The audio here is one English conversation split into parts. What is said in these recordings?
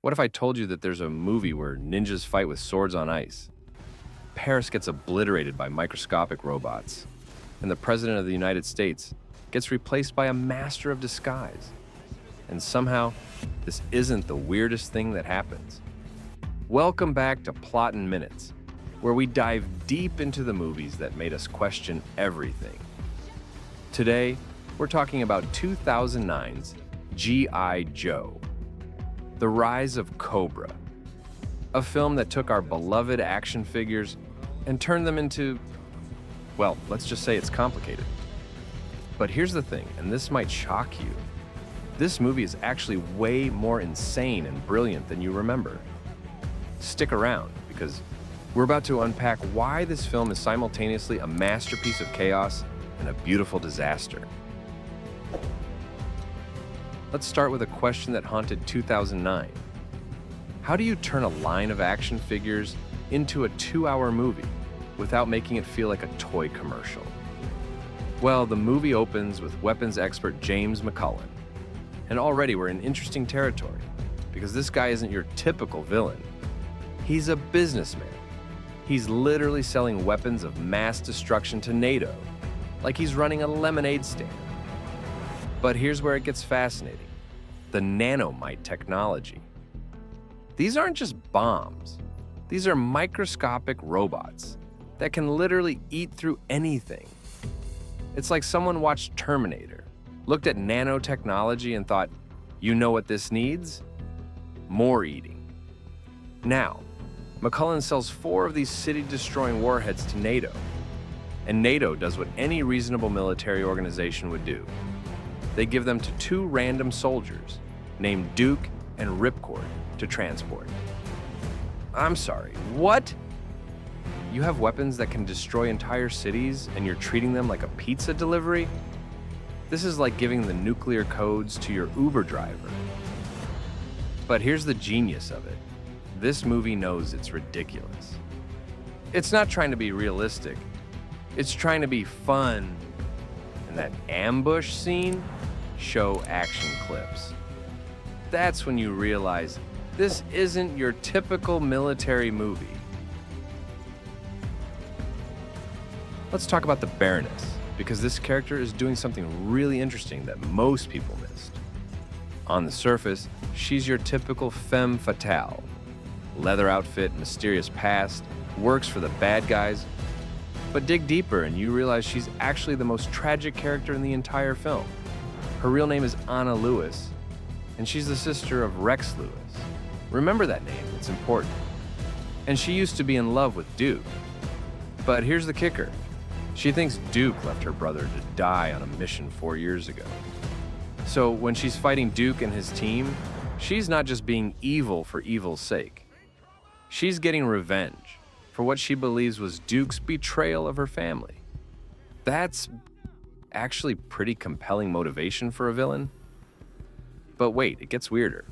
What if I told you that there's a movie where ninjas fight with swords on ice? Paris gets obliterated by microscopic robots, and the President of the United States gets replaced by a master of disguise. And somehow, this isn't the weirdest thing that happens. Welcome back to Plot in Minutes, where we dive deep into the movies that made us question everything. Today, we're talking about 2009's G.I. Joe, The Rise of Cobra, a film that took our beloved action figures and turned them into, well, let's just say it's complicated. But here's the thing, and this might shock you. This movie is actually way more insane and brilliant than you remember. Stick around, because we're about to unpack why this film is simultaneously a masterpiece of chaos and a beautiful disaster. Let's start with a question that haunted 2009. How do you turn a line of action figures into a 2-hour movie without making it feel like a toy commercial? Well, the movie opens with weapons expert James McCullen. And already we're in interesting territory, because this guy isn't your typical villain. He's a businessman. He's literally selling weapons of mass destruction to NATO, like he's running a lemonade stand. But here's where it gets fascinating: the nanomite technology. These aren't just bombs. These are microscopic robots that can literally eat through anything. It's like someone watched Terminator, looked at nanotechnology and thought, you know what this needs? More eating. Now, McCullen sells 4 of these city-destroying warheads to NATO, and NATO does what any reasonable military organization would do. They give them to 2 random soldiers named Duke and Ripcord to transport. I'm sorry, what? You have weapons that can destroy entire cities and you're treating them like a pizza delivery? This is like giving the nuclear codes to your Uber driver. But here's the genius of it. This movie knows it's ridiculous. It's not trying to be realistic. It's trying to be fun. And that ambush scene, show action clips. That's when you realize this isn't your typical military movie. Let's talk about the Baroness, because this character is doing something really interesting that most people missed. On the surface, she's your typical femme fatale. Leather outfit, mysterious past, works for the bad guys. But dig deeper and you realize she's actually the most tragic character in the entire film. Her real name is Anna Lewis, and she's the sister of Rex Lewis. Remember that name, it's important. And she used to be in love with Duke. But here's the kicker. She thinks Duke left her brother to die on a mission 4 years ago. So when she's fighting Duke and his team, she's not just being evil for evil's sake. She's getting revenge for what she believes was Duke's betrayal of her family. That's actually pretty compelling motivation for a villain. But wait, it gets weirder.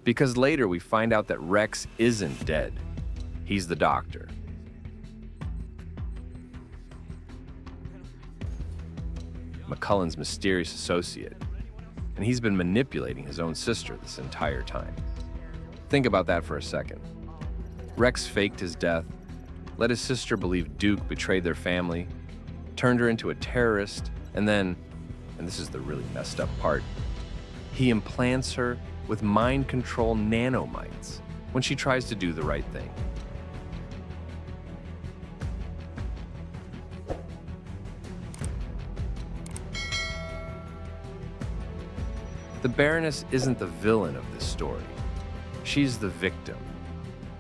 Because later we find out that Rex isn't dead. He's the doctor. McCullen's mysterious associate, and he's been manipulating his own sister this entire time. Think about that for a second. Rex faked his death, let his sister believe Duke betrayed their family, turned her into a terrorist, and then, and this is the really messed up part, he implants her with mind control nanomites when she tries to do the right thing. The Baroness isn't the villain of this story. She's the victim.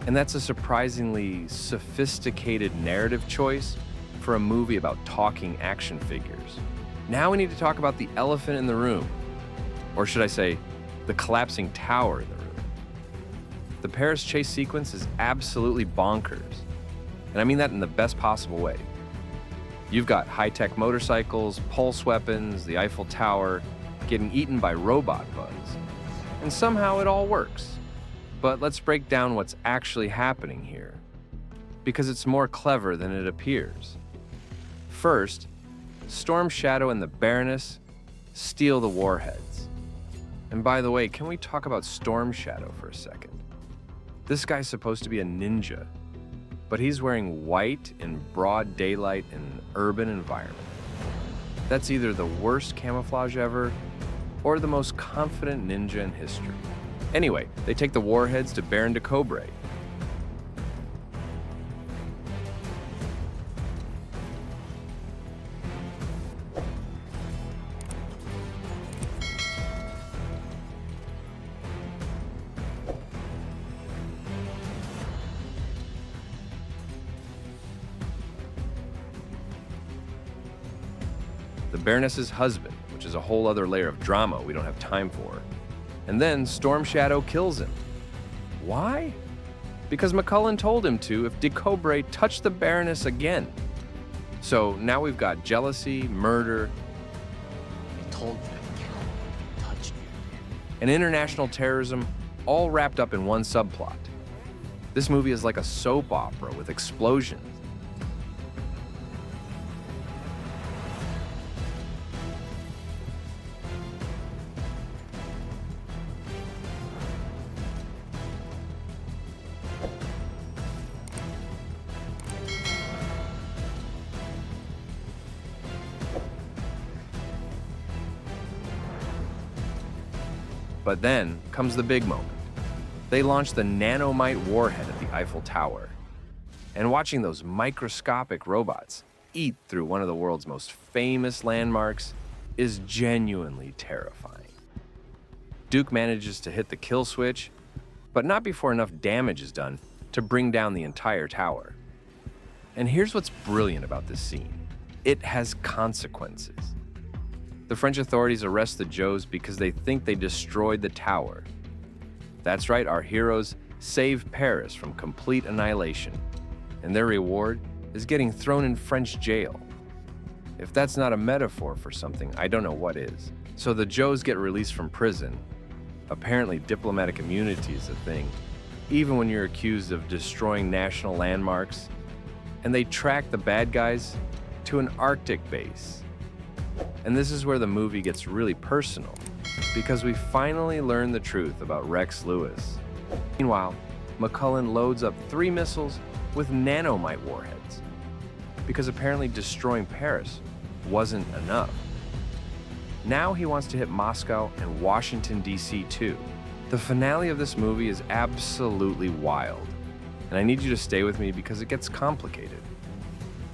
And that's a surprisingly sophisticated narrative choice for a movie about talking action figures. Now we need to talk about the elephant in the room. Or should I say, the collapsing tower in the room. The Paris chase sequence is absolutely bonkers. And I mean that in the best possible way. You've got high-tech motorcycles, pulse weapons, the Eiffel Tower, getting eaten by robot bugs. And somehow it all works. But let's break down what's actually happening here, because it's more clever than it appears. First, Storm Shadow and the Baroness steal the warheads. And by the way, can we talk about Storm Shadow for a second? This guy's supposed to be a ninja, but he's wearing white in broad daylight in an urban environment. That's either the worst camouflage ever or the most confident ninja in history. Anyway, they take the warheads to Baron de Cobra. The Baroness's husband, which is a whole other layer of drama we don't have time for. And then Storm Shadow kills him. Why? Because McCullen told him to if de Cobra touched the Baroness again. So now we've got jealousy, murder, I told you I can't touch you. and international terrorism all wrapped up in one subplot. This movie is like a soap opera with explosions. But then comes the big moment. They launch the nanomite warhead at the Eiffel Tower. And watching those microscopic robots eat through one of the world's most famous landmarks is genuinely terrifying. Duke manages to hit the kill switch, but not before enough damage is done to bring down the entire tower. And here's what's brilliant about this scene. It has consequences. The French authorities arrest the Joes because they think they destroyed the tower. That's right, our heroes save Paris from complete annihilation, and their reward is getting thrown in French jail. If that's not a metaphor for something, I don't know what is. So the Joes get released from prison. Apparently, diplomatic immunity is a thing, even when you're accused of destroying national landmarks. And they track the bad guys to an Arctic base. And this is where the movie gets really personal, because we finally learn the truth about Rex Lewis. Meanwhile, McCullen loads up 3 missiles with nanomite warheads, because apparently destroying Paris wasn't enough. Now he wants to hit Moscow and Washington, D.C. too. The finale of this movie is absolutely wild, and I need you to stay with me because it gets complicated.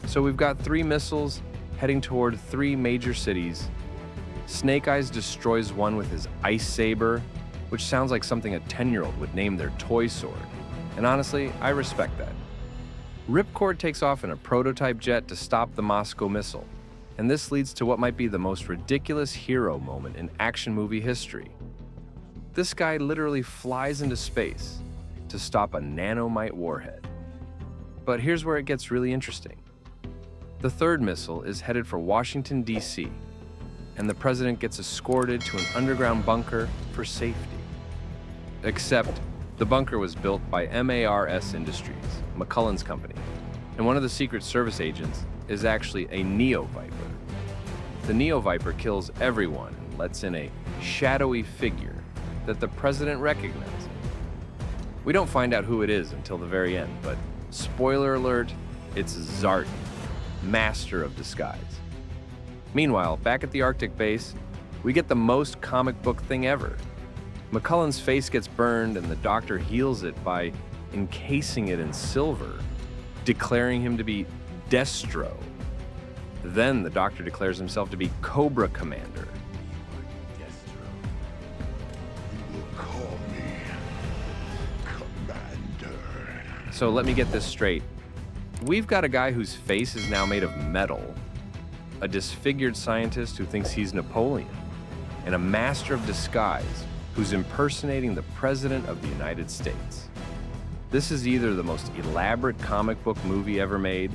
So we've got 3 missiles heading toward 3 major cities. Snake Eyes destroys one with his ice saber, which sounds like something a 10-year-old would name their toy sword. And honestly, I respect that. Ripcord takes off in a prototype jet to stop the Moscow missile. And this leads to what might be the most ridiculous hero moment in action movie history. This guy literally flies into space to stop a nanomite warhead. But here's where it gets really interesting. The 3rd missile is headed for Washington, D.C., and the president gets escorted to an underground bunker for safety. Except the bunker was built by MARS Industries, McCullen's company, and one of the Secret Service agents is actually a Neo-Viper. The Neo-Viper kills everyone and lets in a shadowy figure that the president recognizes. We don't find out who it is until the very end, but spoiler alert, it's Zartan, master of disguise. Meanwhile, back at the Arctic base, we get the most comic book thing ever. McCullen's face gets burned and the doctor heals it by encasing it in silver, declaring him to be Destro. Then the doctor declares himself to be Cobra Commander. Destro. You will call me Commander. So let me get this straight. We've got a guy whose face is now made of metal, a disfigured scientist who thinks he's Napoleon, and a master of disguise who's impersonating the President of the United States. This is either the most elaborate comic book movie ever made,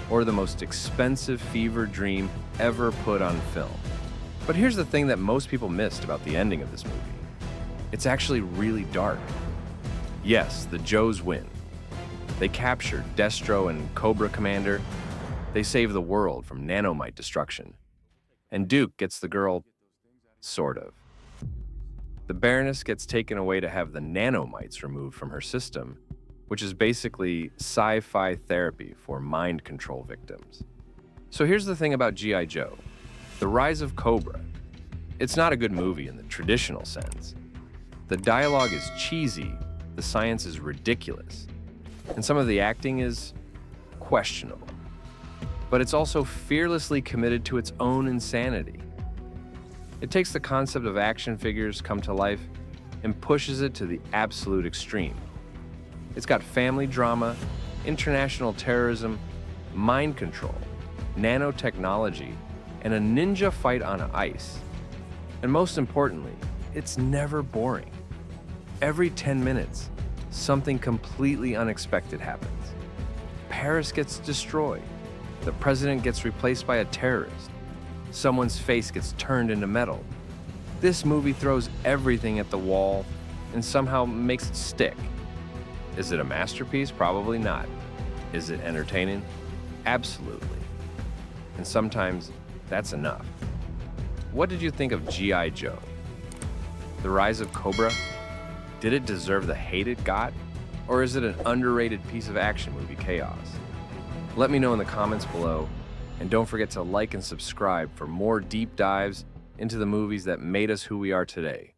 or the most expensive fever dream ever put on film. But here's the thing that most people missed about the ending of this movie. It's actually really dark. Yes, the Joes win. They capture Destro and Cobra Commander. They save the world from nanomite destruction. And Duke gets the girl, sort of. The Baroness gets taken away to have the nanomites removed from her system, which is basically sci-fi therapy for mind control victims. So here's the thing about G.I. Joe. The Rise of Cobra. It's not a good movie in the traditional sense. The dialogue is cheesy, the science is ridiculous, and some of the acting is questionable. But it's also fearlessly committed to its own insanity. It takes the concept of action figures come to life and pushes it to the absolute extreme. It's got family drama, international terrorism, mind control, nanotechnology, and a ninja fight on ice. And most importantly, it's never boring. Every 10 minutes, something completely unexpected happens. Paris gets destroyed. The president gets replaced by a terrorist. Someone's face gets turned into metal. This movie throws everything at the wall and somehow makes it stick. Is it a masterpiece? Probably not. Is it entertaining? Absolutely. And sometimes that's enough. What did you think of G.I. Joe? The Rise of Cobra? Did it deserve the hate it got? Or is it an underrated piece of action movie chaos? Let me know in the comments below, and don't forget to like and subscribe for more deep dives into the movies that made us who we are today.